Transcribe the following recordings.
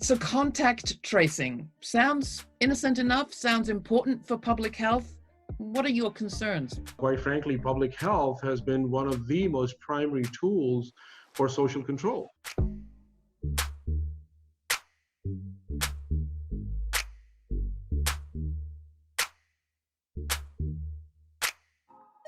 So contact tracing sounds innocent enough, sounds important for public health. What are your concerns? Quite frankly, public health has been one of the most primary tools for social control.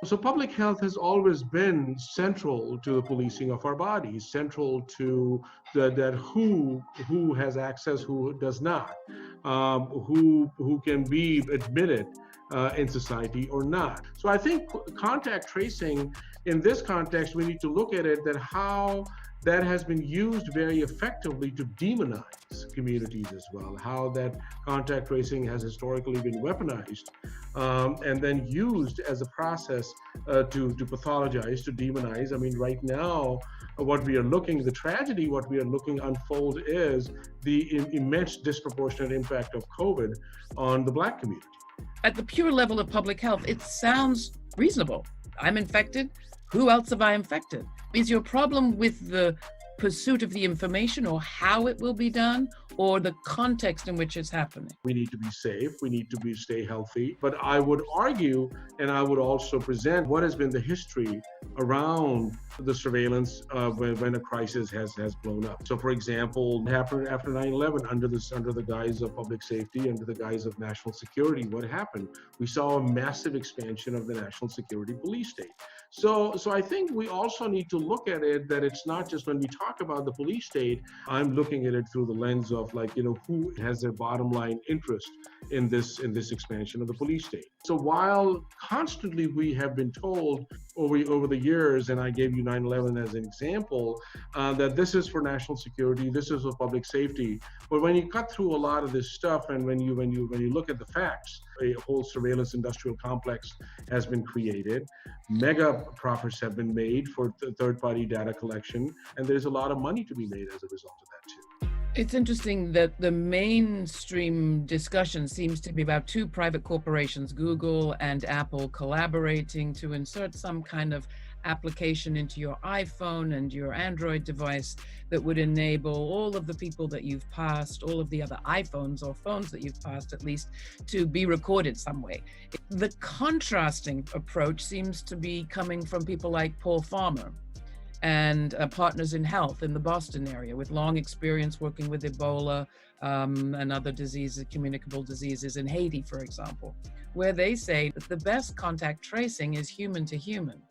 So public health has always been central to the policing of our bodies, central to that who has access, who does not, who can be admitted in society or not. So I think contact tracing in this context, we need to look at it that how that has been used very effectively to demonize communities as well, how that contact tracing has historically been weaponized and then used as a process to pathologize, to demonize. I mean, right now, what we are looking, the tragedy, what we are looking unfold is the immense disproportionate impact of COVID on the Black community. At the pure level of public health, it sounds reasonable. I'm infected. Who else have I infected? Is your problem with the pursuit of the information or how it will be done, or the context in which it's happening? We need to be safe. We need to stay healthy. But I would argue, and I would also present what has been the history around the surveillance when a crisis has blown up. So, for example, what happened after 9/11 under the guise of public safety, under the guise of national security? What happened? We saw a massive expansion of the national security police state. So I think we also need to look at it that it's not just when we talk about the police state, I'm looking at it through the lens of who has their bottom line interest in this expansion of the police state. So while constantly we have been told over the years, and I gave you 9/11 as an example, that this is for national security, this is for public safety. But when you cut through a lot of this stuff, and when you look at the facts, a whole surveillance industrial complex has been created. Mega profits have been made for third-party data collection, and there's a lot of money to be made as a result of that too. It's interesting that the mainstream discussion seems to be about two private corporations, Google and Apple, collaborating to insert some kind of application into your iPhone and your Android device that would enable all of the people that you've passed, all of the other iPhones or phones that you've passed at least, to be recorded some way. The contrasting approach seems to be coming from people like Paul Farmer and Partners in Health in the Boston area with long experience working with Ebola and other diseases, communicable diseases in Haiti, for example, where they say that the best contact tracing is human to human,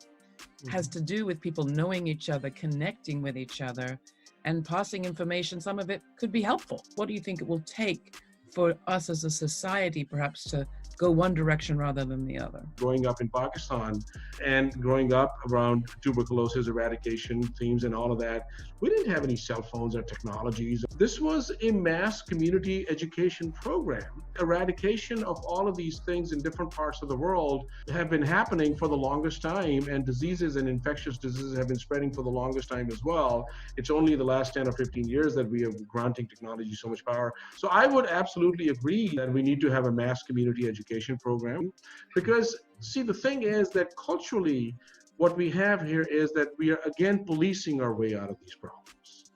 has to do with people knowing each other, connecting with each other, and passing information. Some of it could be helpful. What do you think it will take for us as a society perhaps to go one direction rather than the other? Growing up in Pakistan and growing up around tuberculosis eradication themes and all of that, we didn't have any cell phones or technologies. This was a mass community education program. Eradication of all of these things in different parts of the world have been happening for the longest time, and diseases and infectious diseases have been spreading for the longest time as well. It's only the last 10 or 15 years that we are granting technology so much power. So I would absolutely agree that we need to have a mass community education program, because see, the thing is that culturally what we have here is that we are again policing our way out of these problems,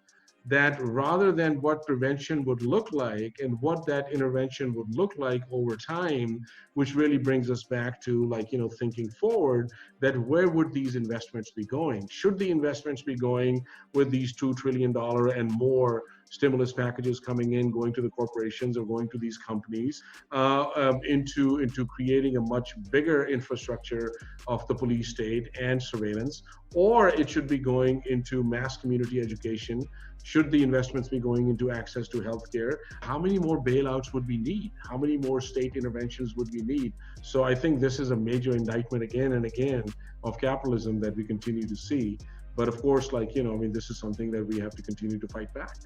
that rather than what prevention would look like and what that intervention would look like over time, which really brings us back to thinking forward, that where would these investments be going? Should the investments be going with these $2 trillion and more stimulus packages coming in, going to the corporations or going to these companies, into creating a much bigger infrastructure of the police state and surveillance, or it should be going into mass community education? Should the investments be going into access to healthcare? How many more bailouts would we need? How many more state interventions would we need? So I think this is a major indictment again and again of capitalism that we continue to see. But of course, this is something that we have to continue to fight back.